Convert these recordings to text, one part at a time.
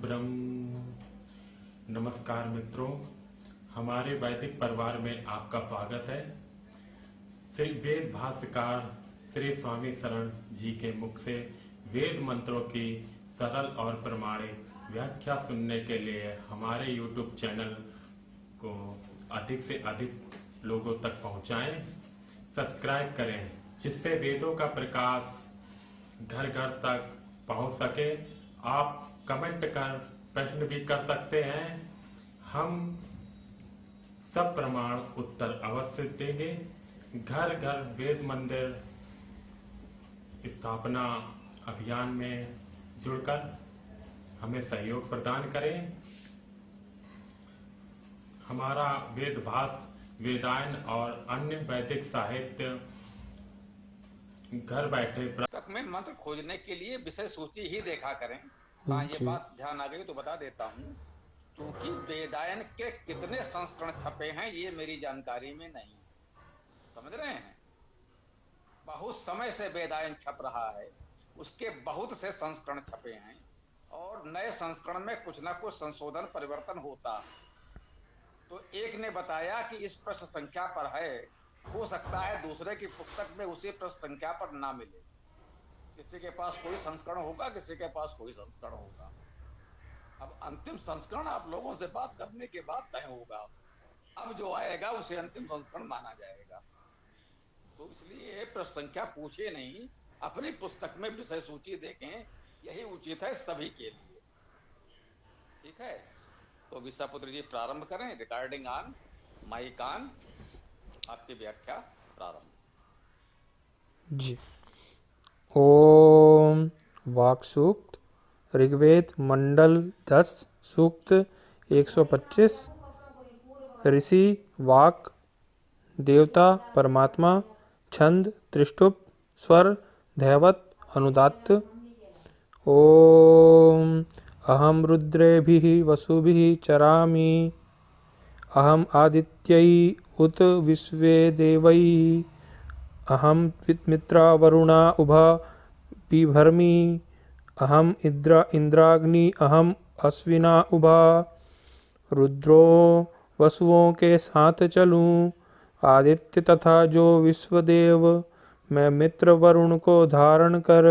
ब्रह्म। नमस्कार मित्रों, हमारे वैदिक परिवार में आपका स्वागत है। श्री वेद भाष्यकार श्री स्वामी शरण जी के मुख से वेद मंत्रों की सरल और प्रमाणिक व्याख्या सुनने के लिए हमारे YouTube चैनल को अधिक से अधिक लोगों तक पहुंचाएं, सब्सक्राइब करें, जिससे वेदों का प्रकाश घर घर तक पहुंच सके। आप कमेंट कर प्रश्न भी कर सकते हैं, हम सब प्रमाण उत्तर अवश्य देंगे। घर घर वेद मंदिर स्थापना अभियान में जुड़कर हमें सहयोग प्रदान करें। हमारा वेद भाष्य, वेदायन और अन्य वैदिक साहित्य घर बैठे तक में मंत्र खोजने के लिए विषय सूची ही देखा करें। हाँ, ये बात ध्यान आ गई तो बता देता हूँ, क्योंकि वेदायन के कितने संस्करण छपे हैं ये मेरी जानकारी में नहीं। समझ रहे हैं, बहुत समय से वेदायन छप रहा है, उसके बहुत से संस्करण छपे हैं और नए संस्करण में कुछ ना कुछ संशोधन परिवर्तन होता। तो एक ने बताया कि इस पृष्ठ संख्या पर है, हो सकता है दूसरे की पुस्तक में उसी पृष्ठ संख्या पर ना मिले। किसी के पास कोई संस्करण होगा, किसी के पास कोई संस्करण होगा। अब अंतिम संस्करण आप लोगों से बात करने के बाद तय होगा। अब जो आएगा उसे अंतिम संस्करण माना जाएगा। तो इसलिए पृष्ठ संख्या पूछे नहीं, अपनी पुस्तक में विषय सूची देखें, यही उचित है सभी के लिए। ठीक है, तो विशापुत्र जी प्रारंभ करें। रिकॉर्डिंग ऑन, माइक ऑन, आपकी व्याख्या प्रारंभ जी। ओम वाक सूक्त, ऋग्वेद मंडल 10 सूक्त 125। ऋषि वाक, देवता परमात्मा, छंद त्रिष्टुप, स्वर दैवत अनुदात्त। ओम अहम रुद्रेभिः वसुभिः चरामि, अहम आदित्यै उत विश्वे देवैः, अहम मित्रा वरुणा उभा बिभर्मि, अहम इंद्राग्नि, अहम अश्विना उभा। रुद्रो वसुओं के साथ चलूं, आदित्य तथा जो विश्वदेव, मैं मित्र वरुण को धारण कर,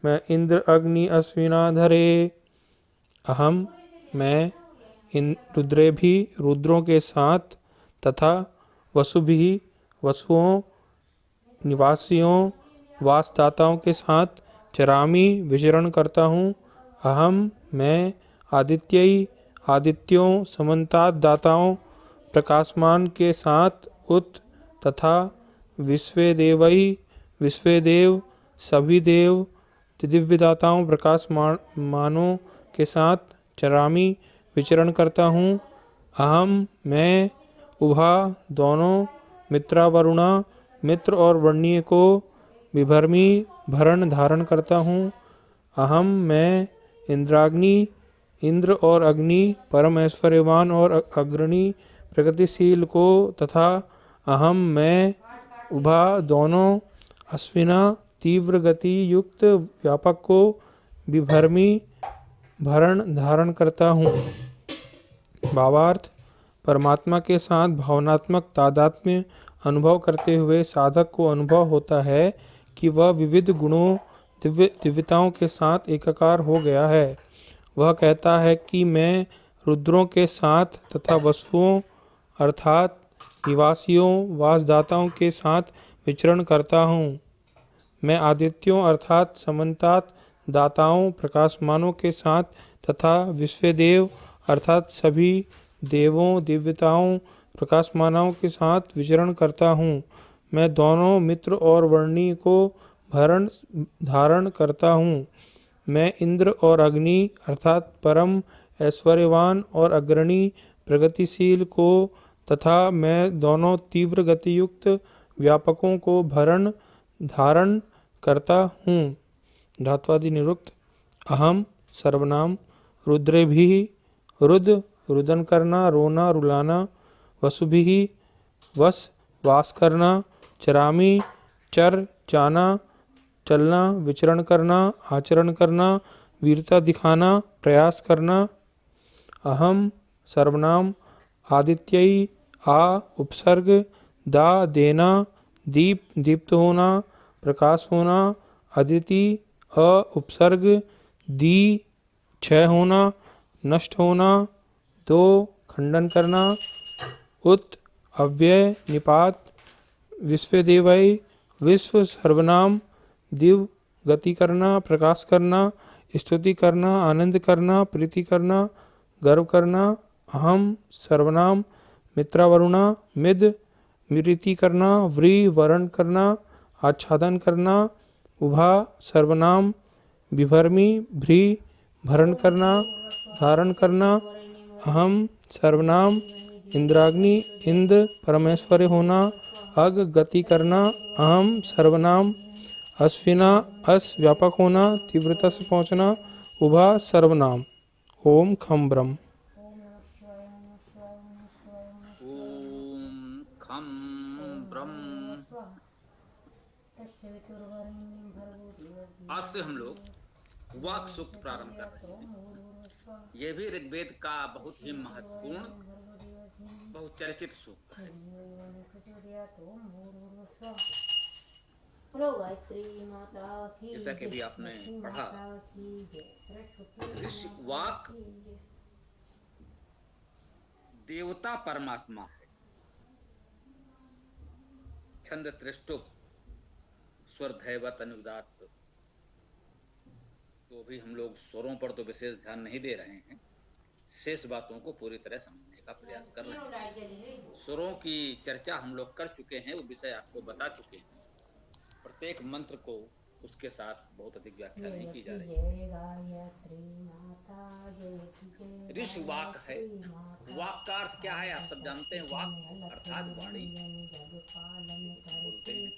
मैं इंद्र अग्नि अश्विना धरे। अहम मैं रुद्रे भी रुद्रों के साथ तथा वसुभी वसुओं निवासियों वासदाताओं के साथ चरामी विचरण करता हूँ। अहम मैं आदित्यई आदित्यों समन्तात दाताओं प्रकाशमान के साथ उत तथा विश्वेदेवई विश्वेदेव सभी देव दिव्यदाताओं प्रकाशमानों के साथ चरामी विचरण करता हूँ। अहम मैं उभा दोनों मित्रा वरुणा मित्र और वर्णीय को विभर्मी भरण धारण करता हूँ। अहम मैं इंद्राग्नि इंद्र और अग्नि परम ऐश्वर्यवान और अग्रणी प्रगतिशील को तथा अहम मैं उभा दोनों अश्विना तीव्र गति युक्त व्यापक को विभर्मी भरण धारण करता हूँ। भावार्थ, परमात्मा के साथ भावनात्मक तादात्म्य अनुभव करते हुए साधक को अनुभव होता है कि वह विविध गुणों दिव्यताओं के साथ एकाकार हो गया है। वह कहता है कि मैं रुद्रों के साथ तथा वसुओं अर्थात निवासियों वासदाताओं के साथ विचरण करता हूँ। मैं आदित्यों अर्थात समन्तात दाताओं प्रकाशमानों के साथ तथा विश्वदेव अर्थात सभी देवों दिव्यताओं प्रकाशमानों के साथ विचरण करता हूँ। मैं दोनों मित्र और वर्णी को भरण धारण करता हूँ। मैं इंद्र और अग्नि अर्थात परम ऐश्वर्यवान और अग्रणी प्रगतिशील को तथा मैं दोनों तीव्र गतियुक्त व्यापकों को भरण धारण करता हूँ। धात्वादि निरुक्त। अहम सर्वनाम, रुद्रे भी रुद्र रुदन करना रोना रुलाना, वसुभिः वस वास करना, चरामी चर जाना चलना विचरण करना आचरण करना, वीरता दिखाना, प्रयास करना। अहम सर्वनाम आदित्य आ उपसर्ग दा देना, दीप दीप्त होना, प्रकाश होना। अदिति अ उपसर्ग दी क्षय होना, नष्ट होना। दो खंडन करना। उत अव्यय निपात विश्वदेवै विश्व सर्वनाम दिव गति करना, प्रकाश करना, स्तुति करना, आनंद करना, प्रीति करना, गर्व करना। अहम सर्वनाम मित्रावरुणा मिद मिरीति करना, व्री वर्ण करना, आच्छादन करना। उभा सर्वनाम विभर्मी भ्री भरण करना, धारण करना। अहम सर्वनाम इंद्राग्नि इंद्र परमेश्वर होना, अग गति करना। अहम सर्वनाम अश्विना अस व्यापक होना, तीव्रता से पहुँचना। उभा सर्वनाम ओम खम ब्रह्म। ओम खम ब्रह्म। आज से हम लोग वाक सूक्त प्रारंभ कर रहे हैं। यह भी ऋग्वेद का बहुत ही महत्वपूर्ण, बहुचर्चित सूक्त है। जैसा कि भी आपने पढ़ा, ऋषि वाक देवता परमात्मा है। छंद त्रिष्टुप स्वर धैवत अनुदात। तो भी हम लोग स्वरों पर तो विशेष ध्यान नहीं दे रहे हैं, शेष बातों को पूरी तरह समझने का प्रयास कर रहे हैं। स्वरों की चर्चा हम लोग कर चुके हैं, वो विषय आपको बता चुके हैं। प्रत्येक मंत्र को उसके साथ बहुत अधिक व्याख्या नहीं की जा रही। ऋषि वाक है। वाक का अर्थ क्या है आप सब जानते हैं। वाक अर्थात वाणी बोलते हैं।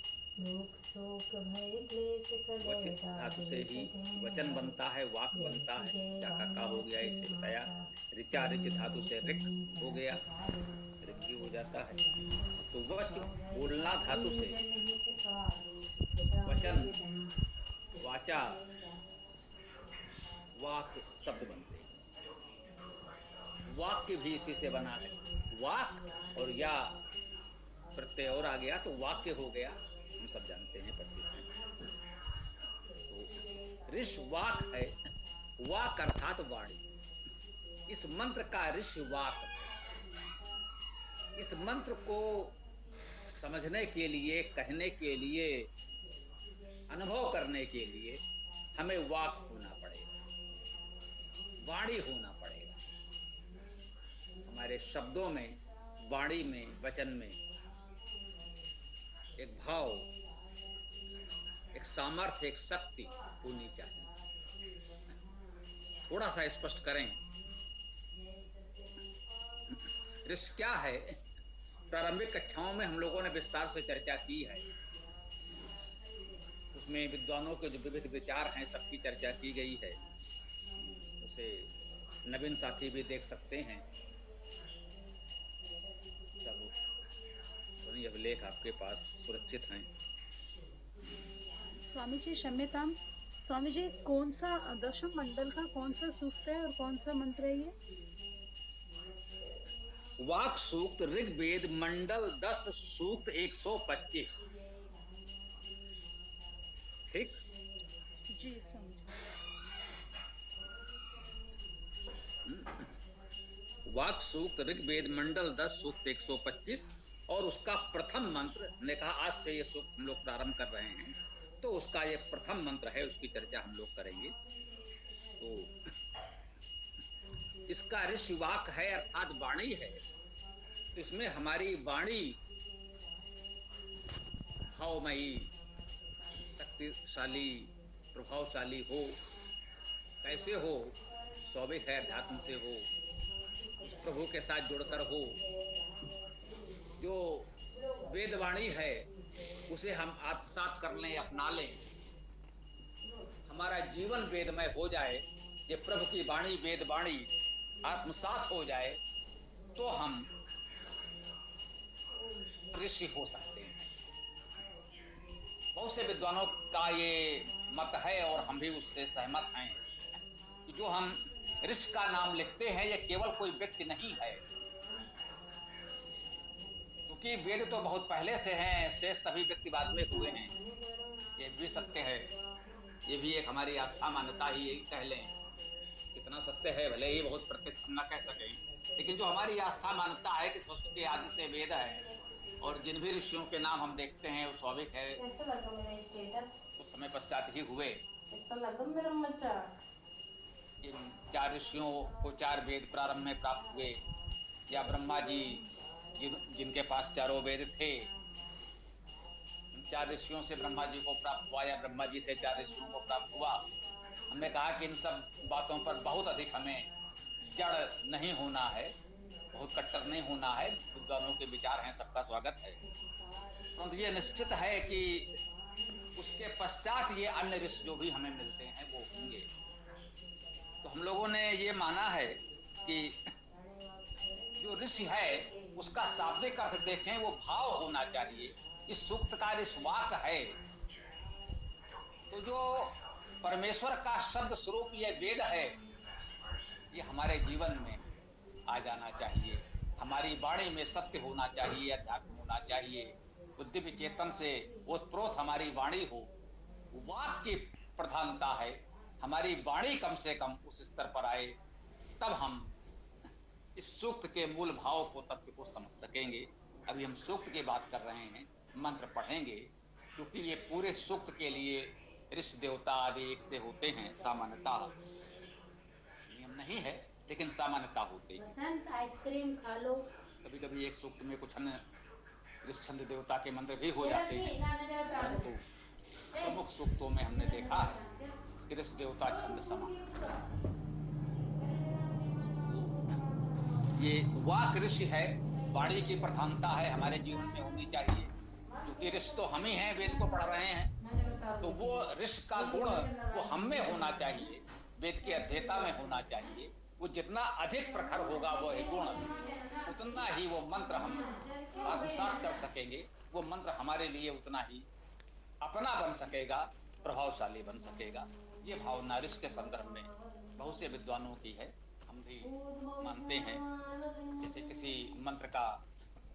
वचन धातु से ही वचन बनता है, वाक बनता है। चाका का हो गया, इसे बताया। ऋचा ऋच धातु से ऋक हो गया, ऋक भी हो जाता है। तो वच बोलना धातु से वचन, वाचा, वाक शब्द बनते हैं। वाक्य भी इसी से बना है। वाक और या प्रत्यय और आ गया तो वाक्य हो गया, हम सब जानते हैं, परिचित हैं। तो ऋषि वाक है। वाक अर्थात वाणी। इस मंत्र का ऋषि वाक। इस मंत्र को समझने के लिए, कहने के लिए, अनुभव करने के लिए हमें वाक होना पड़ेगा, वाणी होना पड़ेगा। हमारे शब्दों में, वाणी में, वचन में एक भाव, एक सामर्थ्य, एक शक्ति होनी चाहिए। थोड़ा सा स्पष्ट करें, ऋषि क्या है। प्रारंभिक कक्षाओं में हम लोगों ने विस्तार से चर्चा की है। उसमें विद्वानों के जो विविध विचार हैं, सबकी चर्चा की गई है। उसे नवीन साथी भी देख सकते हैं। सब यह लेख आपके पास सुरक्षित हैं। स्वामी जी क्षम्यताम। स्वामी जी कौन सा दशम मंडल का कौन सा सूक्त है और कौन सा मंत्र है ये? वाक सूक्त ऋग्वेद मंडल 10 सूक्त 125। ठीक जी स्वामी जी। वाक सूक्त ऋग्वेद मंडल 10 सूक्त 125 और उसका प्रथम मंत्र ने कहा आज से ये सूक्त हम लोग प्रारंभ कर रहे हैं, तो उसका ये प्रथम मंत्र है, उसकी चर्चा हम लोग करेंगे। तो इसका ऋषि वाक है अर्थात वाणी है। इसमें हमारी वाणी भावमयी, शक्तिशाली, प्रभावशाली हो। कैसे हो? स्वाभाविक है, अध्यात्म से हो, उस प्रभु के साथ जुड़कर हो। जो वेदवाणी है उसे हम आत्मसात कर लें, अपना लें, हमारा जीवन वेदमय हो जाए। ये प्रभु की वाणी, वेद वाणी आत्मसात हो जाए तो हम ऋषि हो सकते हैं। बहुत से विद्वानों का ये मत है और हम भी उससे सहमत हैं। जो हम ऋषि का नाम लिखते हैं यह केवल कोई व्यक्ति नहीं है, क्योंकि वेद तो बहुत पहले से हैं, शेष सभी व्यक्ति बाद में हुए हैं। ये भी सत्य है, ये भी एक हमारी आस्था मान्यता ही कह लें। कितना सत्य है भले ही बहुत प्रत्यक्ष हम न कह सकें, लेकिन जो हमारी आस्था मान्यता है कि सृष्टि आदि से वेद है, और जिन भी ऋषियों के नाम हम देखते हैं वो स्वाभाविक है कुछ समय पश्चात ही हुए। इन 4 ऋषियों को 4 वेद प्रारंभ में प्राप्त हुए, या ब्रह्मा जी जिनके पास 4 वेद थे, 4 ऋषियों से ब्रह्मा जी को प्राप्त हुआ, या ब्रह्मा जी से 4 ऋषियों को प्राप्त हुआ। हमने कहा कि इन सब बातों पर बहुत अधिक हमें जड़ नहीं होना है, बहुत कट्टर नहीं होना है। विद्वानों के विचार हैं, सबका स्वागत है, परंतु ये निश्चित है कि उसके पश्चात ये अन्य ऋषि जो भी हमें मिलते हैं वो होंगे। तो हम लोगों ने ये माना है कि जो ऋषि है उसका शाब्दिक अर्थ देखें, वो भाव होना चाहिए। इस सूक्त का ऋषि वाक है, तो जो परमेश्वर का शब्द स्वरूप ये वेद है, ये हमारे जीवन में आ जाना चाहिए। हमारी वाणी में सत्य होना चाहिए, अध्यात्म होना चाहिए, बुद्धि विचेतन से ओतप्रोत हमारी वाणी हो। वाक की प्रधानता है, हमारी वाणी कम से कम उस स्तर पर आए, तब हम इस सूक्त के मूल भाव को, तत्व को समझ सकेंगे। अभी हम सूक्त की बात कर रहे हैं, मंत्र पढ़ेंगे, क्योंकि ये पूरे सूक्त के लिए ऋषि देवता आदि एक से होते हैं। सामान्यता नियम नहीं है, लेकिन सामान्यता होती है। आइसक्रीम खा लो। कभी कभी एक सूक्त में कुछ अन्य ऋषि छंद देवता के मंत्र भी हो जाते हैं। तो प्रमुख सूक्तों में हमने देखा है कि ऋषि देवता छंद समान। ये वाक ऋषि है, वाणी की प्रधानता है, हमारे जीवन में होनी चाहिए, क्योंकि ऋषि तो हम ही हैं, वेद को पढ़ रहे हैं। तो वो ऋषि का गुण वो हम में होना चाहिए, वेद की अध्येता में होना चाहिए। वो जितना अधिक प्रखर होगा वो गुण, उतना ही वो मंत्र हम आत्मसात कर सकेंगे, वो मंत्र हमारे लिए उतना ही अपना बन सकेगा, प्रभावशाली बन सकेगा। ये भावना ऋषि के संदर्भ में बहुत से विद्वानों की है, हम भी मानते हैं। जैसे किसी मंत्र का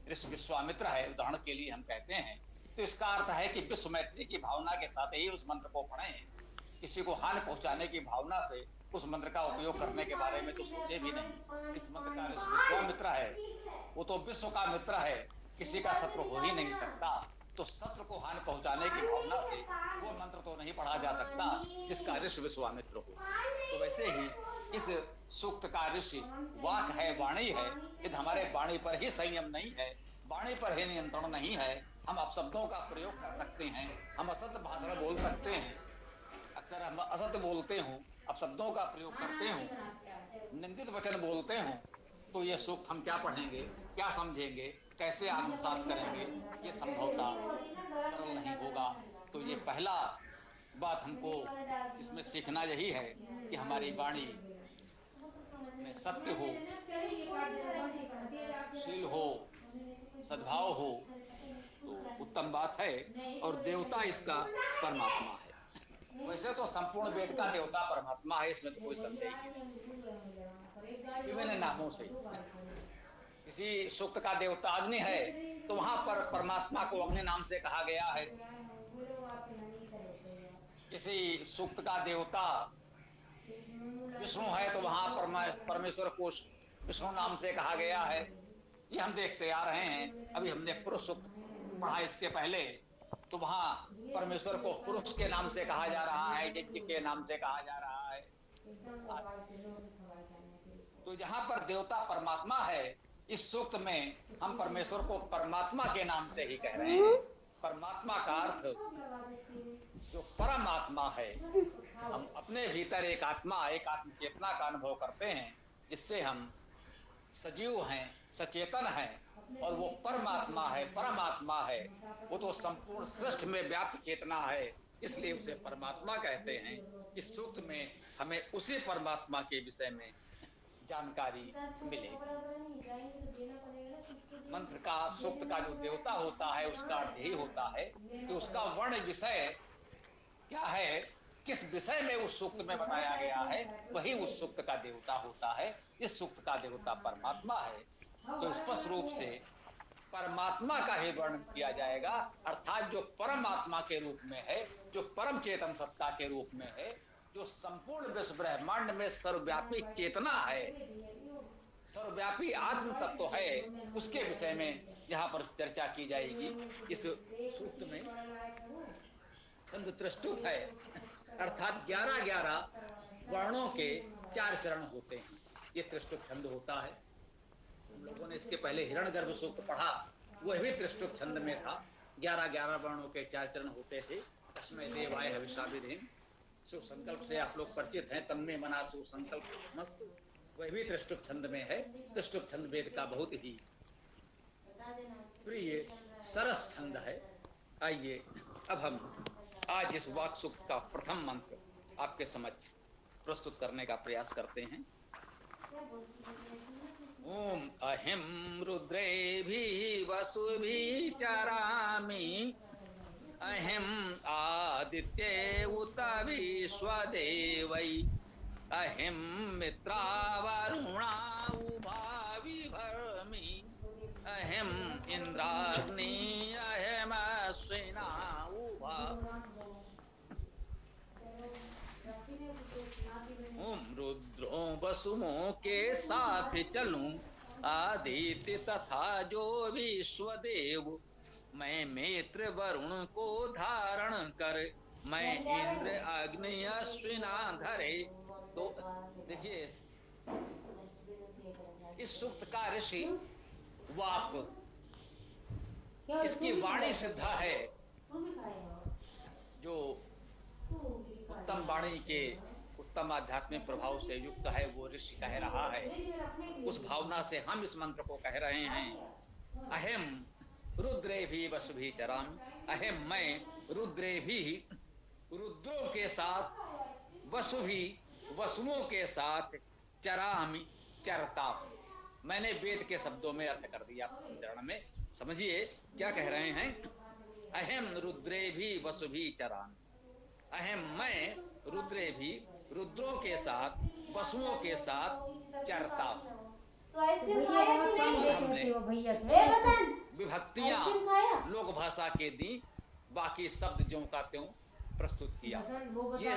ऋषि विश्वामित्र है, उदाहरण के लिए हम कहते हैं, तो इसका अर्थ है कि विश्व मैत्री की भावना के साथ ही उस मंत्र को पढ़ें। किसी को हानि पहुंचाने की भावना से उस मंत्र का उपयोग करने के बारे में तो सोचे भी नहीं। इस मंत्र का ऋषि विश्वामित्र है, वो तो विश्व का मित्र है, किसी का शत्रु हो ही नहीं सकता। तो शत्रु को हानि पहुंचाने की भावना से वो मंत्र तो नहीं पढ़ा जा सकता जिसका ऋषि विश्वामित्र हो। तो वैसे ही इस सूक्त का ऋषि वाक है, वाणी है। यदि हमारे वाणी पर ही संयम नहीं है, वाणी पर ही नियंत्रण नहीं है, हम अपशब्दों का प्रयोग कर सकते हैं, हम असत्य भाषण बोल सकते हैं। अक्सर हम असत्य बोलते हूँ, अपशब्दों का प्रयोग करते हूँ, निंदित वचन बोलते हूँ, तो ये सूक्त हम क्या पढ़ेंगे, क्या समझेंगे, कैसे आत्मसात करेंगे, ये संभवतः सरल नहीं होगा। तो ये पहला बात हमको इसमें सीखना यही है कि हमारी वाणी में सत्य हो, शील हो, सद्भाव हो, तो उत्तम बात है। और देवता इसका परमात्मा है। वैसे तो संपूर्ण वेद का देवता परमात्मा है, इसमें तो कोई संदेह नहीं। विभिन्न नामों से किसी सूक्त का देवता अग्नि है, तो वहां पर परमात्मा को अग्नि नाम से कहा गया है। किसी सूक्त का देवता विष्णु है, तो वहां परमेश्वर को विष्णु नाम से कहा गया है। ये हम देखते आ रहे हैं। अभी हमने पुरुष सूक्त पढ़ा इसके पहले, तो वहां परमेश्वर को पुरुष के नाम से कहा जा रहा है, यज्ञ के नाम से कहा जा रहा है। तो जहां पर देवता परमात्मा है, इस सूक्त में हम परमेश्वर को परमात्मा के नाम से ही कह रहे हैं। परमात्मा का अर्थ जो परमात्मा है, हम अपने भीतर एक आत्मा, एक आत्म चेतना का अनुभव करते हैं, जिससे हम सजीव हैं, सचेतन हैं, और वो परमात्मा है, परमात्मा है। वो तो संपूर्ण सृष्टि में व्याप्त चेतना है, इसलिए उसे परमात्मा कहते हैं। इस सूक्त में हमें उसी परमात्मा के विषय में जानकारी मिलेगी। मंत्र का, सूक्त का जो देवता होता है, उसका अर्थ यही होता है कि उसका वर्ण विषय क्या है, किस विषय में उस सूक्त में बताया गया है वही उस सूक्त का देवता होता है। इस सूक्त का देवता परमात्मा है। तो स्पष्ट रूप से परमात्मा का ही वर्णन किया जाएगा, अर्थात जो परमात्मा के रूप में है, जो परम चेतन सत्ता के रूप में है, जो संपूर्ण विश्व ब्रह्मांड में सर्वव्यापी चेतना है, सर्वव्यापी आत्म तत्व है, उसके विषय में यहाँ पर चर्चा की जाएगी। इस सूक्त में छंद त्रिष्टुप है, अर्थात 11-11 वर्णों के 4 चरण होते हैं। ये त्रिष्टुप छंद होता है। हम लोगों ने इसके पहले हिरण्यगर्भ सूक्त पढ़ा, वह भी त्रिष्टुप छंद में था। 11-11 वर्णों के 4 चरण होते थे। तस्मै देवाय हविषा विधेम, शिव संकल्प से आप लोग परिचित हैं। तन्मे मना शिव संकल्प मस्त, वह भी त्रिष्टुप छंद में है। त्रिष्टुप छंद वेद का बहुत ही प्रिय सरस छंद है। आइए अब हम आज इस वाक सूक्त का प्रथम मंत्र आपके समक्ष प्रस्तुत करने का प्रयास करते हैं। ओम अहिम रुद्रेभिः वसुभिः चरामि, अहिम आदित्ये उत विश्वदेवै, अहिम मित्रावरुणा उभा विभर्मि, अहिम इंद्राग्नि अहिम अश्विना उभा। ओम रुद्रों वसुओं के साथ चलूं, आदित्य तथा जो विश्वदेव, मैं मित्र वरुण को धारण कर, मैं इंद्र अग्नि अश्विना धरे। तो देखिए इस सूक्त का ऋषि वाक, इसकी वाणी सिद्ध है। जो उत्तम वाणी के उत्तम आध्यात्मिक प्रभाव से युक्त है वो ऋषि कह रहा है। उस भावना से हम इस मंत्र को कह रहे हैं। अहम रुद्रेभिः वसुभिः चरामि, अहम मैं रुद्रेभिः रुद्रों के साथ, वसुभिः वसुओं के साथ, चरामि चरता। मैंने वेद के शब्दों में अर्थ कर दिया चरण में। समझिए क्या कह रहे हैं। अहम रुद्रेभिः वसुभिः चरामि, अहम मैं रुद्रेभिः रुद्रों के साथ, वसुओं के साथ चरता। हमने विभक्तियां लोक भाषा के दी, बाकी शब्द ज्यों का त्यों प्रस्तुत किया। ये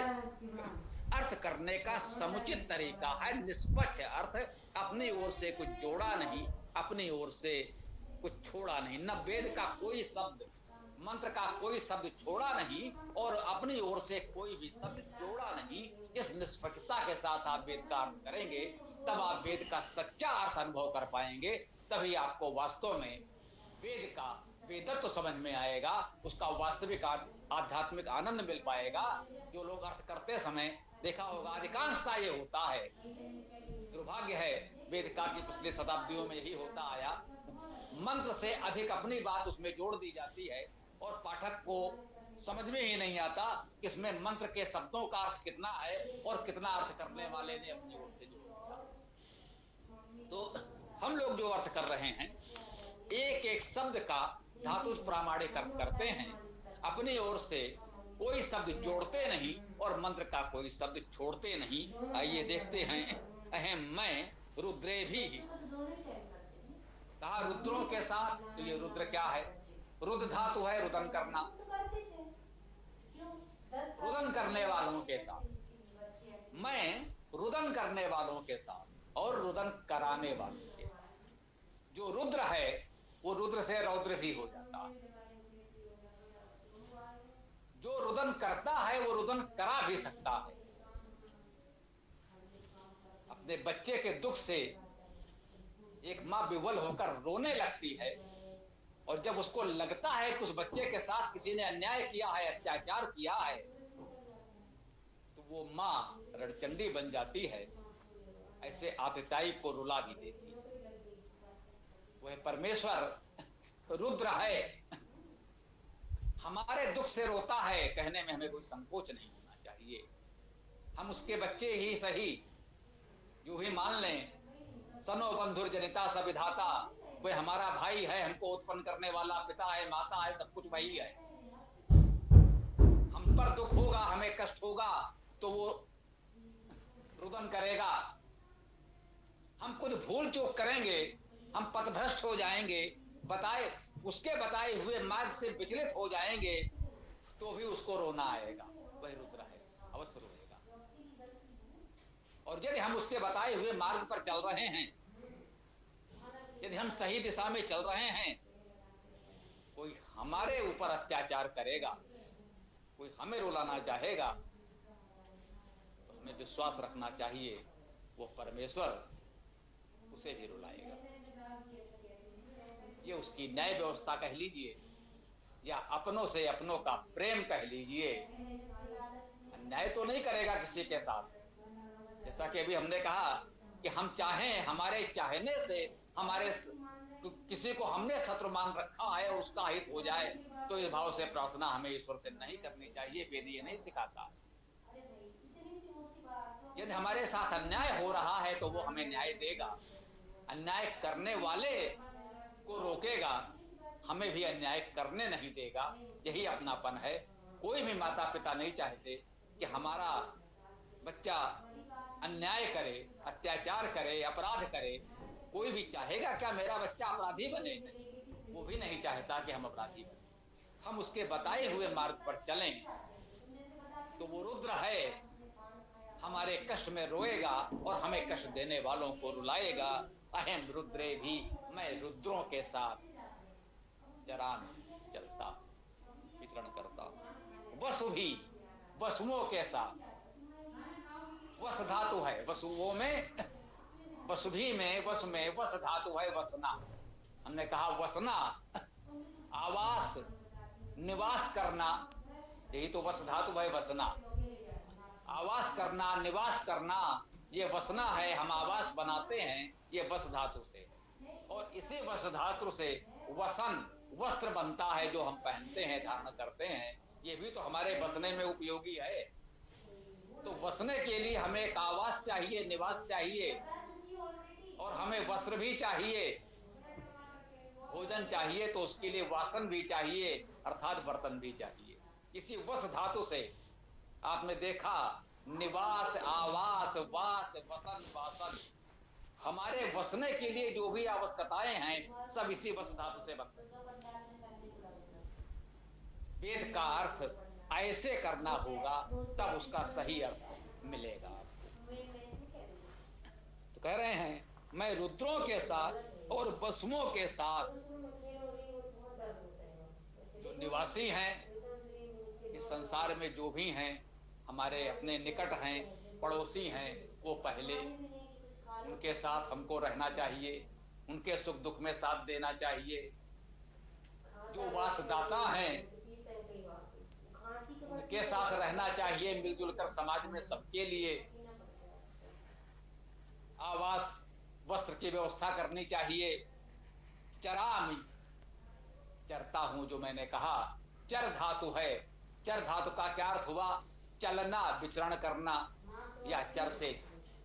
अर्थ करने का समुचित तरीका है, निष्पक्ष अर्थ। अपनी ओर से कुछ जोड़ा नहीं, अपनी ओर से कुछ छोड़ा नहीं। न वेद का कोई शब्द, मंत्र का कोई शब्द छोड़ा नहीं और अपनी ओर से कोई भी शब्द जोड़ा नहीं। इस निष्पक्षता के साथ आप वेद का अर्थ करेंगे, तब आप वेद का सच्चा अर्थ अनुभव कर पाएंगे। तभी आपको वास्तव में वेद का वेदत्व समझ में आएगा, उसका वास्तविक आध्यात्मिक आनंद मिल पाएगा। जो लोग अर्थ करते समय देखा होगा, अधिकांशता ये होता है, दुर्भाग्य है वेद का कि पिछले शताब्दियों में यही होता आया। मंत्र से अधिक अपनी बात उसमें जोड़ दी जाती है और पाठक को समझ में ही नहीं आता कि इसमें मंत्र के शब्दों का अर्थ कितना है और कितना अर्थ करने वाले ने अपनी ओर से जोड़ दिया। तो हम लोग जो अर्थ कर रहे हैं, एक एक शब्द का धातु प्रामाणिक अर्थ करते हैं, अपनी ओर से कोई शब्द जोड़ते नहीं और मंत्र का कोई शब्द छोड़ते नहीं। आइए देखते हैं। अहम मैं रुद्रेभिः, कहा रुद्रों के साथ। तो ये रुद्र क्या है? रुद्र धातु है रुदन करना, रुदन करने वालों के साथ। मैं रुदन करने वालों के साथ और रुदन कराने वालों के साथ। जो रुद्र है वो रुद्र से रौद्र भी हो जाता है। जो रुदन करता है वो रुदन करा भी सकता है। अपने बच्चे के दुख से एक माँ विवल होकर रोने लगती है और जब उसको लगता है कि उस बच्चे के साथ किसी ने अन्याय किया है, अत्याचार किया है, तो वो माँ रणचंडी बन जाती है। ऐसे आतिताई को रुला भी देती है। वह परमेश्वर रुद्र है, हमारे दुख से रोता है, कहने में हमें कोई संकोच नहीं होना चाहिए। हम उसके बच्चे ही सही, यूं ही मान लें सनो बंधुर जनिता स विधाता, वह हमारा भाई है, हमको उत्पन्न करने वाला पिता है, माता है, सब कुछ वही है। हम पर दुख होगा, हमें कष्ट होगा तो वो रुदन करेगा। हम कुछ भूल चूक करेंगे, हम पथभ्रष्ट हो जाएंगे, उसके बताए हुए मार्ग से विचलित हो जाएंगे, तो भी उसको रोना आएगा। वही रुद्र है, अवश्य रोएगा। और यदि हम उसके बताए हुए मार्ग पर चल रहे हैं, यदि हम सही दिशा में चल रहे हैं, कोई हमारे ऊपर अत्याचार करेगा, कोई हमें रुलाना चाहेगा, तो हमें विश्वास रखना चाहिए वो परमेश्वर उसे भी रुलाएगा। ये उसकी न्याय व्यवस्था कह लीजिए या अपनों से अपनों का प्रेम कह लीजिए। न्याय तो नहीं करेगा किसी के साथ, जैसा कि अभी हमने कहा कि हम चाहें, हमारे चाहने से हमारे किसी को हमने शत्रु मान रखा है और उसका हित हो जाए, तो इस भाव से प्रार्थना हमें ईश्वर से नहीं करनी चाहिए। वेद ये नहीं सिखाता। यदि हमारे साथ अन्याय हो रहा है तो वो हमें न्याय देगा, अन्याय करने वाले को रोकेगा, हमें भी अन्याय करने नहीं देगा। यही अपनापन है। कोई भी माता पिता नहीं चाहते कि हमारा बच्चा अन्याय करे, अत्याचार करे, अपराध करे। कोई भी चाहेगा क्या मेरा बच्चा अपराधी बने? वो भी नहीं चाहता कि हम अपराधी बने। हम उसके बताए हुए मार्ग पर चलें तो वो रुद्र है, हमारे कष्ट में रोएगा और हमें कष्ट देने वालों को रुलाएगा। अहम रुद्रे भी, मैं रुद्रों के साथ जरान चलता, विचरण करता। वसु भी, वसुओं के साथ। वस धातु है वसुओं में, वसुभी में, वस में वस धातु है वसना। हमने कहा वसना, आवास, निवास करना, यही तो वस धातु है वसना। आवास करना, निवास करना, ये वसना है। हम आवास बनाते हैं ये वस धातु से, और इसी वस धातु से वसन, वस्त्र बनता है जो हम पहनते हैं, धारण करते हैं। ये भी तो हमारे बसने में उपयोगी है। तो बसने के लिए हमें एक आवास चाहिए, निवास चाहिए, और हमें वस्त्र भी चाहिए, भोजन चाहिए, तो उसके लिए वासन भी चाहिए, अर्थात बर्तन भी चाहिए। इसी वस धातु से आपने देखा निवास, आवास, वास, वसन, वासन, हमारे बसने के लिए जो भी आवश्यकताएं हैं सब इसी वस धातु से बनते हैं। वेद का अर्थ ऐसे करना होगा तब उसका सही अर्थ मिलेगा। तो कह रहे हैं मैं रुद्रों के साथ और वसुओं के साथ, जो निवासी हैं इस संसार में, जो भी हैं, हमारे अपने निकट हैं, पड़ोसी हैं, वो पहले, उनके साथ हमको रहना चाहिए, उनके सुख दुख में साथ देना चाहिए। जो वासदाता हैं उनके साथ रहना चाहिए, मिलजुल कर समाज में सबके लिए आवास, वस्त्र की व्यवस्था करनी चाहिए। चरामि, चरता हूं, जो मैंने कहा चर धातु है। चर धातु का क्या अर्थ हुआ? चलना, विचरण करना, या चर से,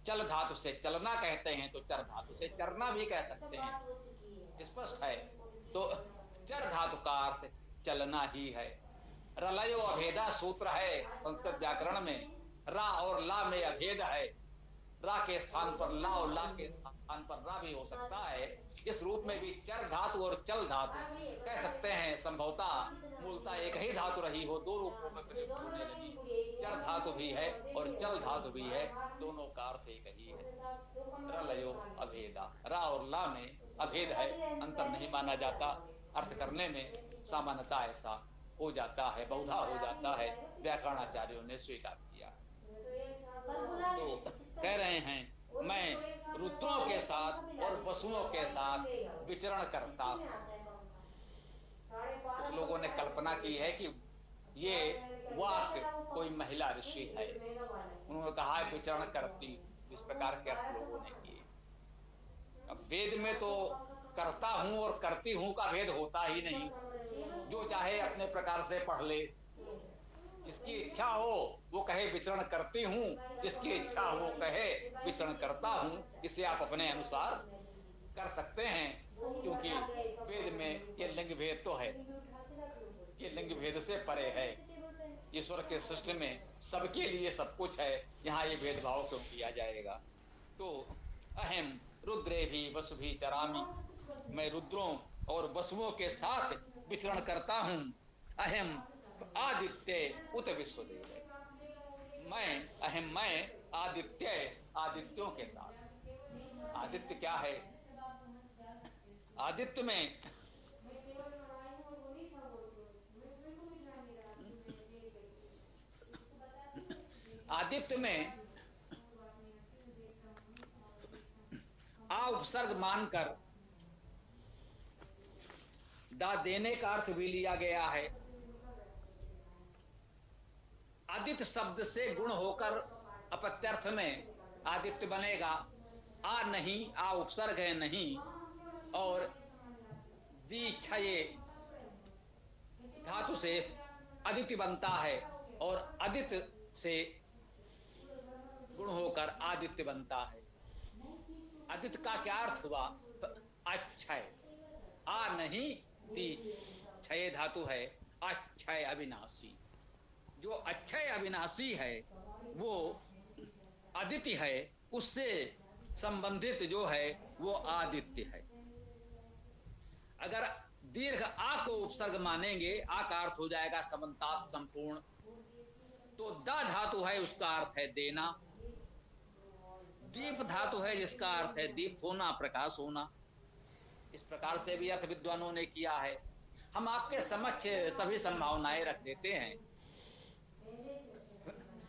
चल धातु से चलना कहते हैं, तो चर धातु से चरना भी कह सकते हैं। स्पष्ट है। तो चर धातु का अर्थ चलना ही है। रलयो अभेदा सूत्र है संस्कृत व्याकरण में। रा और ला में अभेद है। रा के स्थान पर ला और ला के स्थान पर रा भी हो सकता है। इस रूप में भी चर धातु और चल धातु कह सकते हैं। संभवतः मूलतः एक ही धातु रही हो, दो रूपों में प्रयुक्त होने लगी। चर धातु भी है और चल धातु भी है, दोनों का अर्थ एक ही है। रलयो अभेदा, रा और ला में अभेद है, अंतर नहीं माना जाता। अर्थ करने में सामान्यता ऐसा हो जाता है, बहुधा हो जाता है, व्याकरणाचार्यों ने स्वीकार किया। तो कह रहे हैं मैं रुद्रों के साथ और वसुओं के साथ विचरण करता हूं। कुछ लोगों ने कल्पना की है कि ये वाक्य कोई महिला ऋषि है, उन्होंने कहा विचरण करती, इस प्रकार के अर्थ लोगों ने किए। अब वेद में तो करता हूं और करती हूं का भेद होता ही नहीं। जो चाहे अपने प्रकार से पढ़ ले, जिसकी इच्छा हो वो कहे विचरण करती हूं, जिसकी इच्छा हो वो कहे विचरण करता हूं। इसे आप अपने अनुसार कर सकते हैं, क्योंकि वेद में ये लिंग भेद तो है, ये लिंग भेद से परे है। ईश्वर के सृष्टि में सबके लिए सब कुछ है, यहाँ ये भेदभाव क्यों किया जाएगा? तो अहम रुद्रे भी वसु भी चरामी, मैं रुद्रों और वसुओं के साथ विचरण करता हूँ। अहम आदित्य उत विश्वदेव, मैं आदित्य, आदित्यों के साथ। आदित्य क्या है? आदित्य में आ उपसर्ग मानकर दा देने का अर्थ भी लिया गया है। आदित्य शब्द से गुण होकर अपत्यर्थ में आदित्य बनेगा। आ नहीं, आ उपसर्ग है नहीं, और दीक्षये धातु से आदित्य बनता है, और आदित्य से गुण होकर आदित्य बनता है। आदित्य का क्या अर्थ हुआ? अक्षय। आ नहीं, क्षय धातु है, अक्षय अविनाशी। जो अक्षय अविनाशी है वो आदित्य है, उससे संबंधित जो है वो आदित्य है। अगर दीर्घ आ को उपसर्ग मानेंगे, आ का अर्थ हो जाएगा समन्तात संपूर्ण, तो दा धातु है, उसका अर्थ है देना। दीप धातु है, जिसका अर्थ है दीप होना, प्रकाश होना। इस प्रकार से भी अर्थ विद्वानों ने किया है। हम आपके समक्ष सभी संभावनाएं रख देते हैं।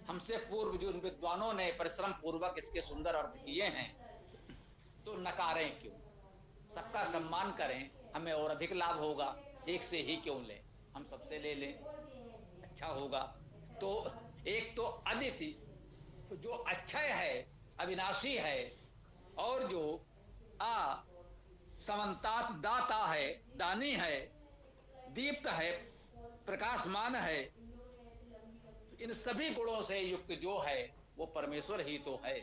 हमसे पूर्व जो विद्वानों ने परिश्रम पूर्वक इसके सुंदर अर्थ किए हैं, तो नकारें क्यों? सबका सम्मान करें, हमें और अधिक लाभ होगा। एक से ही क्यों लें, हम सबसे ले लें, अच्छा होगा। तो एक तो अदिति जो अक्षय है, अविनाशी है, और जो आ समन्तात दाता है, दानी है, दीप्त है, प्रकाशमान है, इन सभी गुणों से युक्त जो है वो परमेश्वर ही तो है।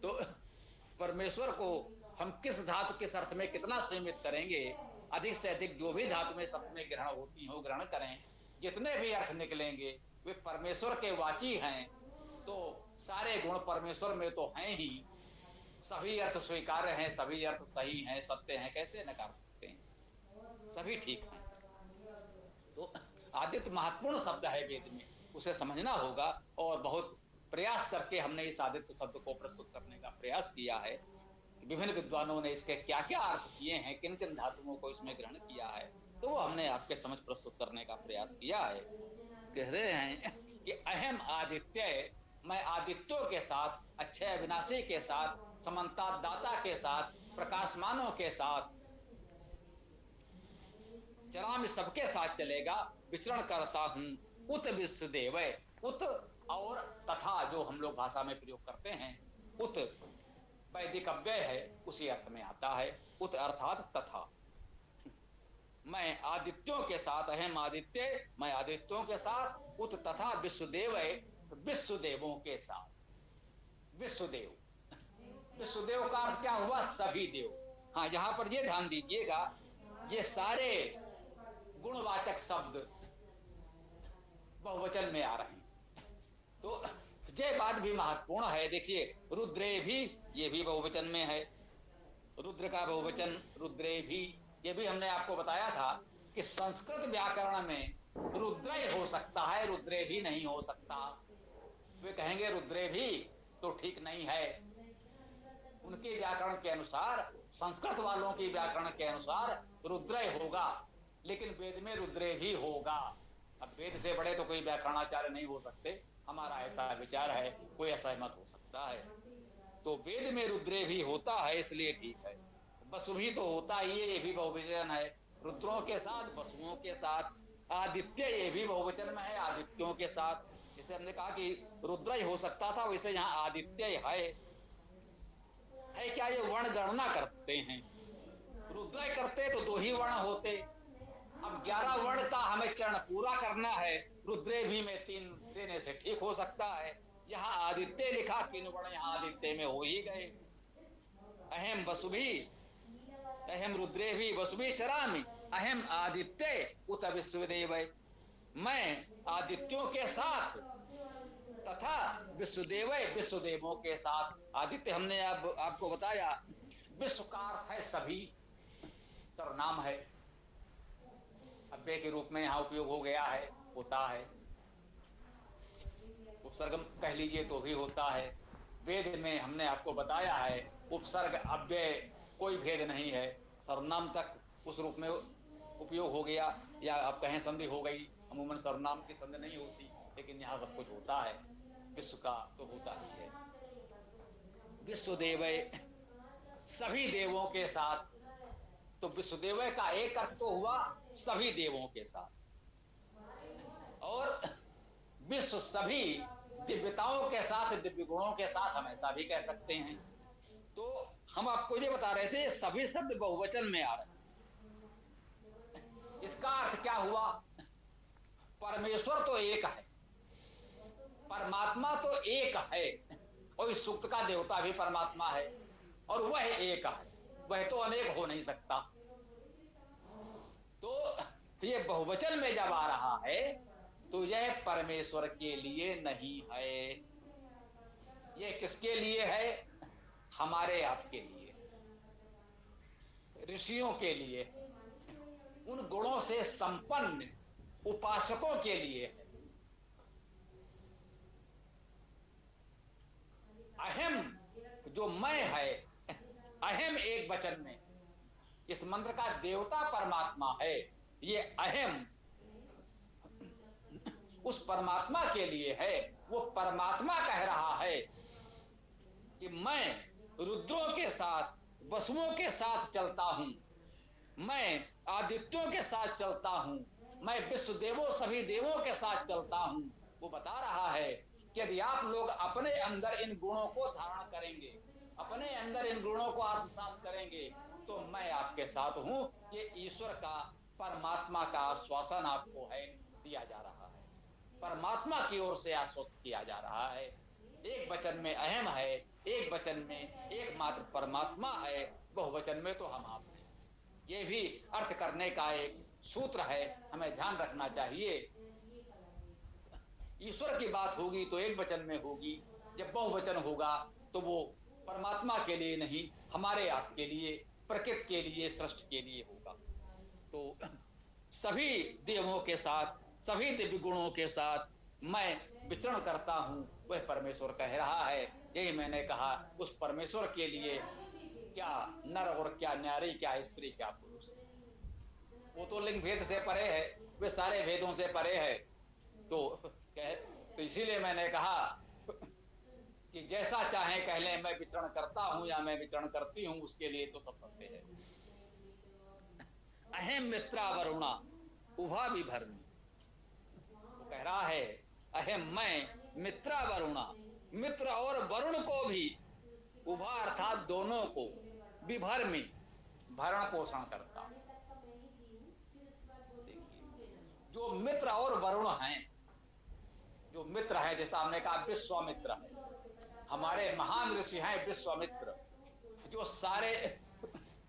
तो परमेश्वर को हम किस धातु किस अर्थ में कितना सीमित करेंगे? अधिक से अधिक जो भी धातु में शब्द में ग्रहण होती हो ग्रहण करें। जितने भी अर्थ निकलेंगे वे परमेश्वर के वाची हैं। तो सारे गुण परमेश्वर में तो हैं ही। सभी अर्थ स्वीकार्य हैं, सभी अर्थ सही हैं, सत्य हैं, कैसे नकार सकते हैं? सभी ठीक हैं। तो आदित्य महत्वपूर्ण शब्द है वेद में, उसे समझना होगा। और बहुत प्रयास करके हमने इस आदित्य शब्द को प्रस्तुत करने का प्रयास किया है। विभिन्न विद्वानों ने इसके क्या क्या अर्थ किए हैं, किन किन धातुओं को इसमें ग्रहण किया है, तो वो हमने आपके समझ प्रस्तुत करने का प्रयास किया है। कह रहे हैं कि अहम आदित्य, मैं आदित्यों के साथ, अक्षय विनाशी के साथ, समन्ता दाता के साथ, प्रकाशमानों के साथ, चराम सबके साथ चलेगा, विचरण करता हूं। उत विश्वदेव, उत और तथा जो हम लोग भाषा में प्रयोग करते हैं, उत वैदिक अव्यय है, उसी अर्थ में आता है। उत अर्थात तथा। मैं आदित्यों के साथ, अहम आदित्य, मैं आदित्यों के साथ, उत तथा विश्वदेव, विश्वदेवों के साथ। विश्वदेव, विश्वदेव का अर्थ क्या हुआ? सभी देव। हाँ, यहां पर ये ध्यान दीजिएगा, ये सारे गुणवाचक शब्द बहुवचन में आ रहे हैं। तो ये बात भी महत्वपूर्ण है। देखिए, रुद्रे भी, ये भी बहुवचन में है। रुद्र का बहुवचन रुद्रे भी, ये भी हमने आपको बताया था कि संस्कृत व्याकरण में रुद्रय हो सकता है, रुद्रे भी नहीं हो सकता। वे कहेंगे रुद्रे भी, तो ठीक नहीं है। उनके व्याकरण के अनुसार, संस्कृत वालों की व्याकरण के अनुसार रुद्रय होगा, लेकिन वेद में रुद्रे भी होगा। अब वेद से बड़े तो कोई व्याकरणाचार्य नहीं हो सकते, हमारा ऐसा विचार है, कोई असहमत हो सकता है। तो वेद में रुद्रे भी होता है, इसलिए ठीक है। वसु भी तो होता ही है, ये भी बहुवचन है। रुद्रों के साथ, वसुओं के साथ। आदित्य, ये भी बहुवचन में है, आदित्यों के साथ। जैसे हमने कहा कि रुद्र हो सकता था, वैसे यहाँ आदित्य है क्या? ये वर्ण गणना करते हैं। रुद्र करते तो 2 ही वर्ण होते। अब 11 वर्ण का हमें चरण पूरा करना है, रुद्रे भी में 3 देने से ठीक हो सकता है। यहाँ आदित्य लिखा, 3 वर्ण यहाँ आदित्य में हो ही गए। अहम वसुभी, अहम रुद्रे भी वसुभी चरामि, अहम आदित्य उत विश्वदेव। मैं आदित्यों के साथ तथा विश्वदेवों के साथ। आदित्य हमने अब आपको बताया, विश्व का अर्थ है सभी, सर्वनाम है, अव्यय के रूप में यहां उपयोग हो गया है, होता है। उपसर्ग कह लीजिए तो भी होता है। वेद में हमने आपको बताया है उपसर्ग अव्यय कोई भेद नहीं है, सर्वनाम तक उस रूप में उपयोग हो गया, या आप कहें संधि हो गई। अमूमन सर्वनाम की संधि नहीं होती, लेकिन यहाँ सब कुछ होता है। विश्व का तो होता ही है। विश्वदेव सभी देवों के साथ, तो विश्वदेव का एक अर्थ तो हुआ सभी देवों के साथ, और विश्व सभी दिव्यताओं के साथ, दिव्य गुणों के साथ हम ऐसा भी कह सकते हैं। तो हम आपको ये बता रहे थे सभी शब्द बहुवचन में आ रहे हैं। इसका अर्थ क्या हुआ? परमेश्वर तो एक है, परमात्मा तो एक है, और इस सूक्त का देवता भी परमात्मा है, और वह एक है, वह तो अनेक हो नहीं सकता। तो ये बहुवचन में जब आ रहा है तो यह परमेश्वर के लिए नहीं है, यह किसके लिए है? हमारे आपके लिए, ऋषियों के लिए, उन गुणों से संपन्न उपासकों के लिए है। अहम जो मैं है, अहम एक वचन में, इस मंत्र का देवता परमात्मा है। ये अहम उस परमात्मा के लिए है। वो परमात्मा कह रहा है कि मैं रुद्रों के साथ, वसुओं के साथ चलता हूं, मैं आदित्यों के साथ चलता हूं, मैं विश्व देवों सभी देवों के साथ चलता हूं। वो बता रहा है कि यदि आप लोग अपने अंदर इन गुणों को धारण करेंगे, अपने अंदर इन गुणों को आत्मसात करेंगे, तो मैं आपके साथ हूं। ये ईश्वर का, परमात्मा का आश्वासन आपको है, दिया जा रहा है, परमात्मा की ओर से आश्वस्त किया जा रहा है। एक वचन में अहम है, एक वचन में एकमात्र परमात्मा है, बहुवचन में तो हम आप हैं। ये भी अर्थ करने का एक सूत्र है, हमें ध्यान रखना चाहिए। ईश्वर की बात होगी तो एक वचन में होगी, जब बहुवचन होगा तो वो परमात्मा के लिए नहीं, हमारे आपके लिए, प्रकृति के लिए, सृष्टि के लिए होगा। तो सभी देवों के साथ, सभी दिव्य गुणों के साथ मैं विचरण करता हूं, वह परमेश्वर कह रहा है। यही मैंने कहा, उस परमेश्वर के लिए क्या नर और क्या नारी, क्या स्त्री, क्या पुरुष, वो तो लिंग भेद से परे है, वे सारे भेदों से परे है। तो इसीलिए मैंने कहा कि जैसा चाहे कह लें, मैं विचरण करता हूं या मैं विचरण करती हूं, उसके लिए तो सब सत्य है। अहम मित्रा वरुणा उभा विभरणी, वो कह रहा है अहम मैं मित्रा वरुणा, मित्र और वरुण को भी, उभा अर्थात दोनों को, विभरमी भरण पोषण करता हूं। जो मित्र और वरुण हैं, जो मित्र है, जैसा हमने कहा विश्वामित्र है, हमारे महान ऋषि हैं विश्वामित्र, जो सारे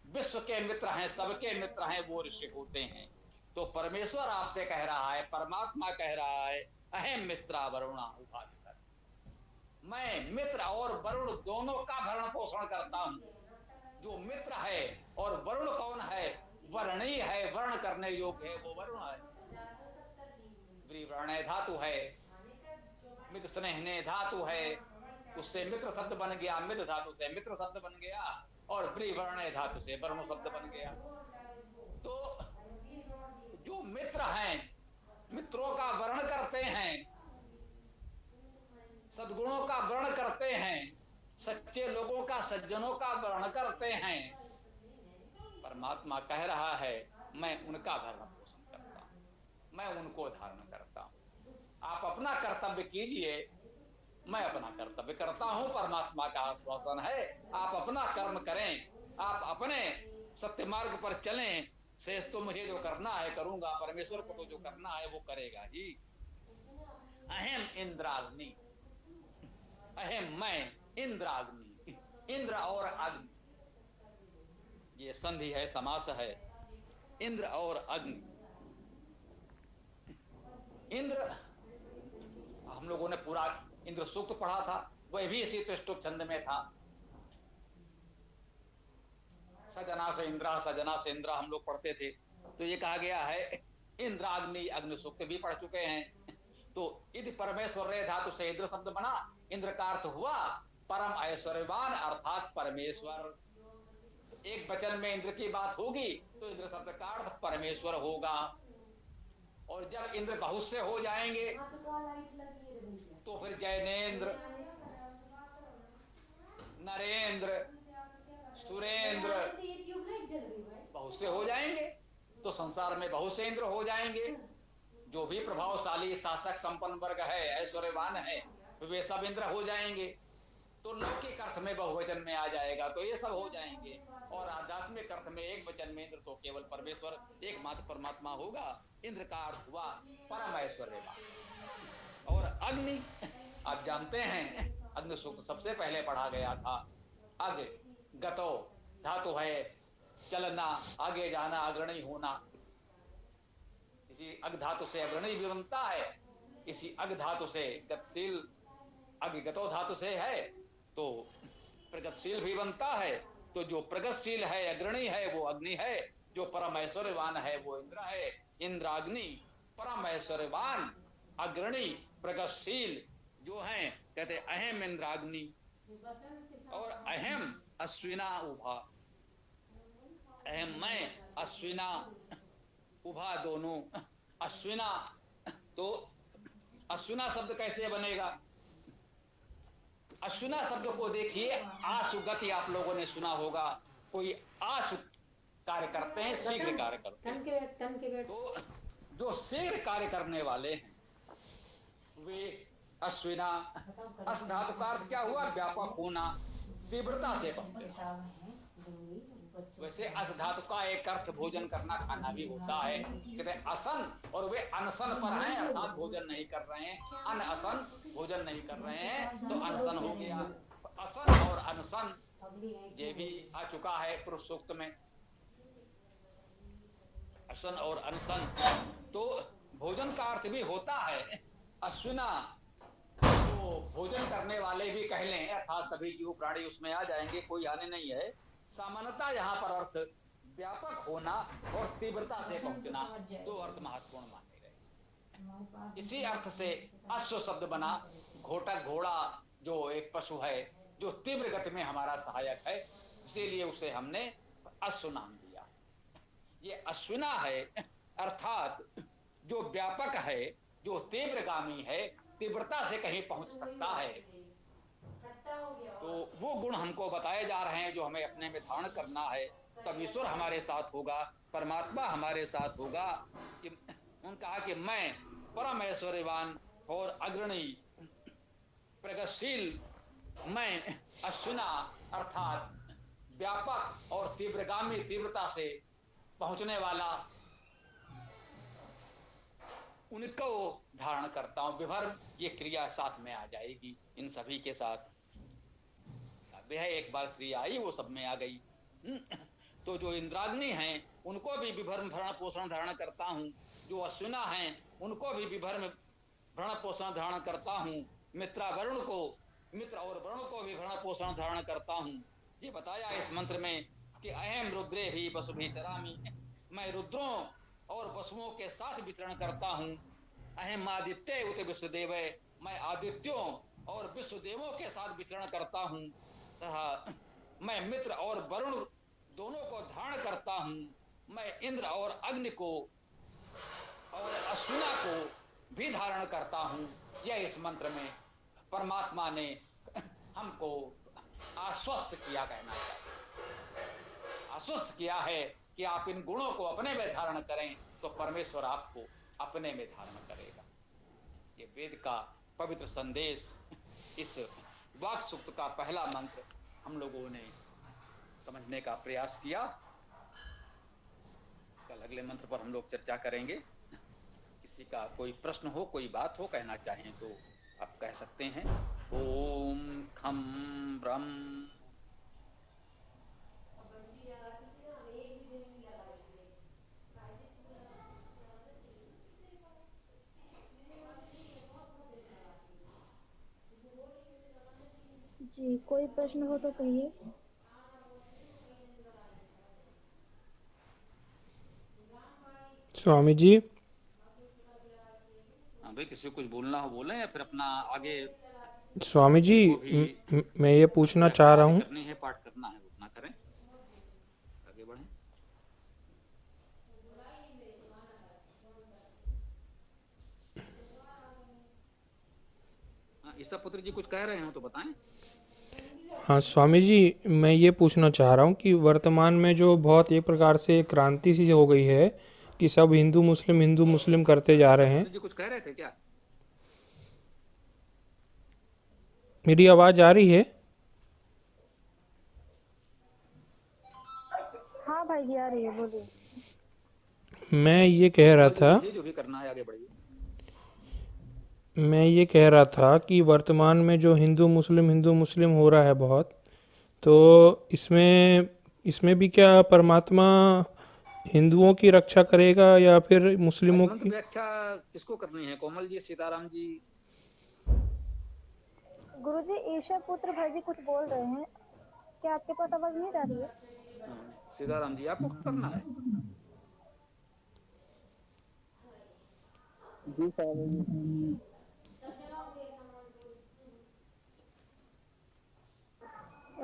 विश्व के मित्र हैं, सबके मित्र हैं, वो ऋषि होते हैं। तो परमेश्वर आपसे कह रहा है, परमात्मा कह रहा है, अहम मित्रा वरुणा उभा विभरणी, मैं मित्र और वरुण दोनों का भरण पोषण करता हूं। जो मित्र है और वरुण कौन है? वर्णी है, वर्ण करने योग्य है, वो वरुण है। व्रीवर्ण धातु है, मित्र स्नेहने धातु है, उससे मित्र शब्द बन गया, मित्र धातु से मित्र शब्द बन गया, और व्रीवर्ण धातु से वरुण शब्द बन गया। तो जो मित्र हैं, मित्रों का वर्ण करते हैं, सद्गुणों का वर्ण करते हैं, सच्चे लोगों का, सज्जनों का वर्ण करते हैं। परमात्मा कह रहा है मैं उनका भरण पोषण करता हूं, मैं उनको धारण करता हूं। आप अपना कर्तव्य कीजिए, मैं अपना कर्तव्य करता हूं, परमात्मा का आश्वासन है। आप अपना कर्म करें, आप अपने सत्य मार्ग पर चलें, शेष तो मुझे जो करना है करूंगा, परमेश्वर को तो जो करना है वो करेगा ही। अहम इंद्राग्नि, अहम मैं इंद्राग्नि, इंद्र और अग्नि, ये संधि है, समास है, इंद्र और अग्नि। इंद्र, हम लोगों ने पूरा इंद्र सूक्त पढ़ा था, वह भी इसी त्रिष्टुप छंद में था। सजना से इंद्रा, सजना से इंद्रा हम लोग पढ़ते थे। तो ये कहा गया है इंद्राग्नि, अग्नि सूक्त भी पढ़ चुके हैं। तो यदि परमेश्वर रे धातु से इंद्र शब्द बना, इंद्र का अर्थ हुआ परम ऐश्वर्यवान अर्थात परमेश्वर। एक वचन में इंद्र की बात होगी तो इंद्र शब्द का अर्थ परमेश्वर होगा। और जब इंद्र बहुत से हो जाएंगे तो फिर जैनेन्द्र, नरेंद्र, सुरेंद्र बहुत से हो जाएंगे। तो संसार में बहुत से इंद्र हो जाएंगे। जो भी प्रभावशाली शासक संपन्न वर्ग है, ऐश्वर्यवान है, वे सब इंद्र हो जाएंगे। तो लौकिक अर्थ में बहुवचन में आ जाएगा तो ये सब हो जाएंगे। और आध्यात्मिक अर्थ में एक वचन में इंद्र तो केवल परमेश्वर एकमात्र परमात्मा होगा। इंद्र का अर्थ हुआ परम ऐश्वर्यवान। और अग्नि, आप जानते हैं अग्नि सूक्त सबसे पहले पढ़ा गया था। अग गतो धातु है चलना, आगे जाना, अग्रणी होना। इसी अग धातु से अग्रणी भी बनता है। इसी अग धातु से गतिशील, अग्गतो धातु से है तो प्रगतिशील भी बनता है। तो जो प्रगतिशील है, अग्रणी है, वो अग्नि है। जो परम ऐश्वर्यवान है वो इंद्र है। इंद्राग्नि परम ऐश्वर्यवान, अग्रणी, प्रगतिशील जो हैं, कहते अहम इंद्राग्नि। और अहम अश्विना उभा, अहम मैं, अश्विना उभा दोनों। अश्विना, तो अश्विना शब्द कैसे बनेगा? अश्विना शब्द को देखिए, आशु गति आप लोगों ने सुना होगा। कोई आशु कार्य करते हैं, शीघ्र कार्य करते हैं। तो जो शीघ्र कार्य करने वाले हैं वे अश्विना। अस धातु का अर्थ क्या हुआ? व्यापक होना, तीव्रता से पहुंचना। वैसे अस धातु का एक अर्थ भोजन करना, खाना भी होता है। कहते हैं असन, और वे अनशन पर हैं, अर्थात भोजन नहीं कर रहे हैं। अन असन, भोजन नहीं कर रहे हैं तो अनशन हो गया। असन और अनशन ये भी आ चुका है पुरुष सूक्त में। असन और अनशन, तो भोजन का अर्थ भी होता है। अश्विना, तो भोजन करने वाले भी कह लें, अर्थात सभी जीव प्राणी उसमें आ जाएंगे, कोई हानि नहीं है। सामान्यता यहाँ पर अर्थ व्यापक होना और तीव्रता से पहुंचना, दो अर्थ महत्वपूर्ण माने गए। इसी अर्थ से अश्व शब्द बना। घोटक, घोड़ा जो एक पशु है जो तीव्र गति में हमारा सहायक है, इसीलिए उसे हमने अश्व नाम दिया। ये अश्विना है, अर्थात जो व्यापक है, जो तीव्रगामी है, तीव्रता से कहीं पहुंच सकता है। तो वो गुण हमको बताए जा रहे हैं जो हमें अपने में धारण करना है। तब ईश्वर हमारे साथ होगा, परमात्मा हमारे साथ होगा। कि उन्होंने कहा कि मैं परम ऐश्वर्यवान और अग्रणी, प्रगतिशील, मैं अश्विना अर्थात व्यापक और तीव्रगामी, तीव्रता से पहुंचने वाला, उनको धारण करता हूं। विभर ये क्रिया साथ में आ जाएगी इन सभी के साथ। वह एक बार क्रिया आई, वो सब में आ गई। तो जो इंद्राग्नि हैं उनको भी विभर में भरण पोषण धारण करता हूं। जो अश्विना हैं उनको भी विभर में भरण पोषण धारण करता हूं। मित्रा वरुण को, मित्र और वरुण को भी भरण पोषण धारण करता हूं। ये बताया इस मंत्र में कि अहम रुद्रे ही वसु भी चरामी, मैं रुद्रों और वसुओं के साथ विचरण करता हूं। अहम आदित्य उत विश्वदेव, मैं आदित्यों और विश्वदेवों के साथ विचरण करता हूं। तथा मैं मित्र और वरुण दोनों को धारण करता हूं। मैं इंद्र और अग्नि को और अश्विना को भी धारण करता हूं। यह इस मंत्र में परमात्मा ने हमको आश्वस्त किया, कहना चाहिए आश्वस्त किया है कि आप इन गुणों को अपने में धारण करें तो परमेश्वर आपको अपने में धारण करेगा। ये वेद का पवित्र संदेश, इस वाक सूक्त का पहला मंत्र हम लोगों ने समझने का प्रयास किया। कल अगले मंत्र पर हम लोग चर्चा करेंगे। किसी का कोई प्रश्न हो, कोई बात हो, कहना चाहें तो आप कह सकते हैं। ओम खम ब्रह्म प्रश्न हो तो कहिए। स्वामी जी, हाँ भाई, किसी को कुछ बोलना हो बोले, या फिर अपना आगे स्वामी जी, जिनको भी मैं ये पूछना चाह व्याख्या रहा आदि हूँ। करनी है, पाठ करना है, वो अपना करें, आगे बढ़ें। हाँ, ईसा पुत्र जी कुछ कह रहे हो तो बताएं। हाँ स्वामी जी, मैं ये पूछना चाह रहा हूँ कि वर्तमान में जो बहुत एक प्रकार से क्रांति सी हो गई है कि सब हिंदू मुस्लिम करते जा ईसा रहे हैं। पुत्र जी कुछ कह रहे थे क्या? मेरी आवाज़ आ रही है? हाँ भाई जी, आ रही है, बोलिए। मैं ये कह रहा था जो भी करना है आगे बढ़िए। मैं ये कह रहा था कि वर्तमान में जो हिंदू मुस्लिम हो रहा है बहुत, तो इसमें इसमें भी क्या परमात्मा हिंदुओं की रक्षा करेगा या फिर मुस्लिमों मंत्र की? व्याख्या किसको करनी है, कोमल जी, सीताराम जी? गुरुजी, ईशा पुत्र भाई जी कुछ बोल रहे हैं, क्या आपके पास आवाज नहीं आ रही है? सीताराम जी, आपको करना है।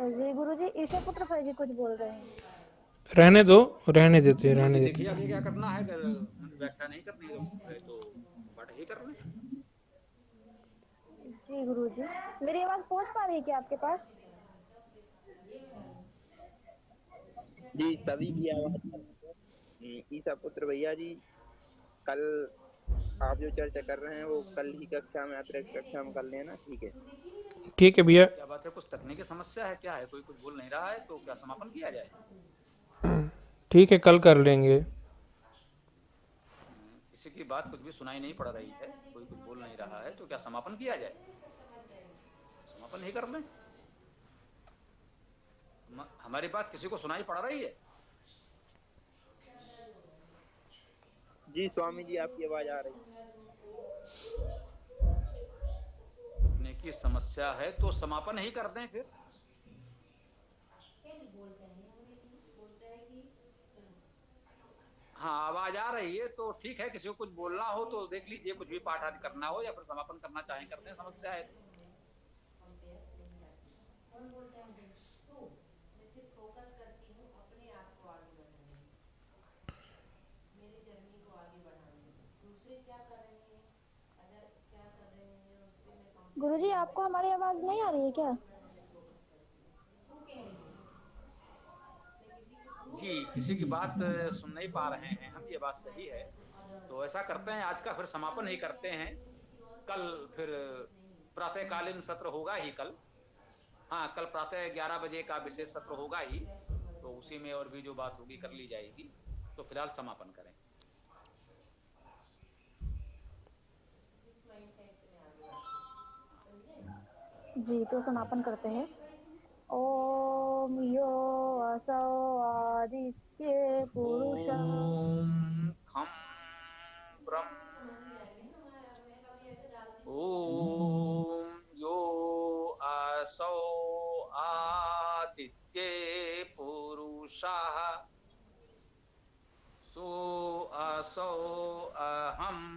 जी गुरुजी, ईशा पुत्र भाई जी कुछ बोल रहे हैं। रहने दो, रहने देते देखिए आगे क्या करना है, अगर व्याख्या नहीं करनी है तो पाठ ही कर लें। जी गुरुजी, मेरी आवाज पहुंच पा रही है क्या आपके पास? जी, सभी की आवाज। ईसा पुत्र भैया जी, कल आप जो चर्चा कर रहे हैं वो कल ही कक्षा में, अतिरिक्त कक्षा में कर लेना, ठीक है? ठीक है भैया। क्या बात है, कुछ तकनीकी समस्या है, क्या है? कोई कुछ बोल नहीं रहा है तो क्या समापन किया जाए? ठीक है, कल कर लेंगे। किसी की बात कुछ भी सुनाई नहीं पड़ रही है, कोई कुछ बोल नहीं रहा है, तो क्या समापन किया जाए? समापन ही कर लें। हमारी बात किसी को सुनाई पड़ रही है? जी स्वामी जी, आपकी आवाज आ रही है। की समस्या है तो समापन ही कर दें फिर। हाँ, आवाज आ रही है तो ठीक है, किसी को कुछ बोलना हो तो देख लीजिए, कुछ भी पाठ आदि करना हो या फिर समापन करना चाहें कर दें, समस्या है। गुरुजी, आपको हमारी आवाज नहीं आ रही है क्या? जी, किसी की बात सुन नहीं पा रहे हैं हम, ये बात सही है। तो ऐसा करते हैं, आज का फिर समापन ही करते हैं। कल फिर प्रातःकालीन सत्र होगा ही कल। हाँ, कल प्रातः 11 बजे का विशेष सत्र होगा ही, तो उसी में और भी जो बात होगी कर ली जाएगी। तो फिलहाल समापन करें। जी, तो समापन करते हैं। ओम यो असौ आदित्य पुरुषः खं ब्रह्म। ओम यो असौ आदित्ये पुरुषः सो असौ अहम्।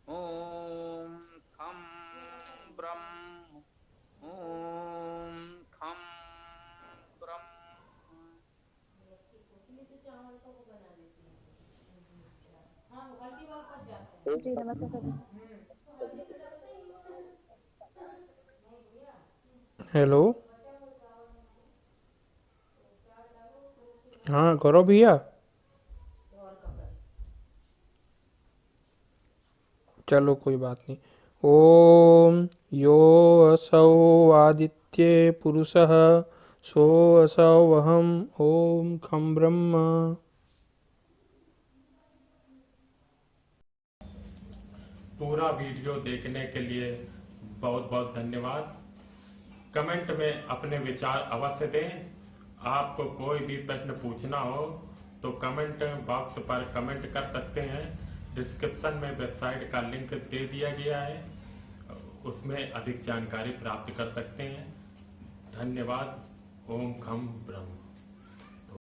ओम खं ब्रह्म। ओम खं ब्रह्म। जी नमस्ते सभी। हेलो, हाँ करो भैया। चलो कोई बात नहीं। ओम यो असौ आदित्ये पुरुषः सो असौ अहम्। ओम खं ब्रह्म। पूरा वीडियो देखने के लिए बहुत बहुत धन्यवाद। कमेंट में अपने विचार अवश्य दें। आपको कोई भी प्रश्न पूछना हो तो कमेंट बॉक्स पर कमेंट कर सकते हैं। डिस्क्रिप्शन में वेबसाइट का लिंक दे दिया गया है, उसमें अधिक जानकारी प्राप्त कर सकते हैं। धन्यवाद। ओम खम ब्रह्म।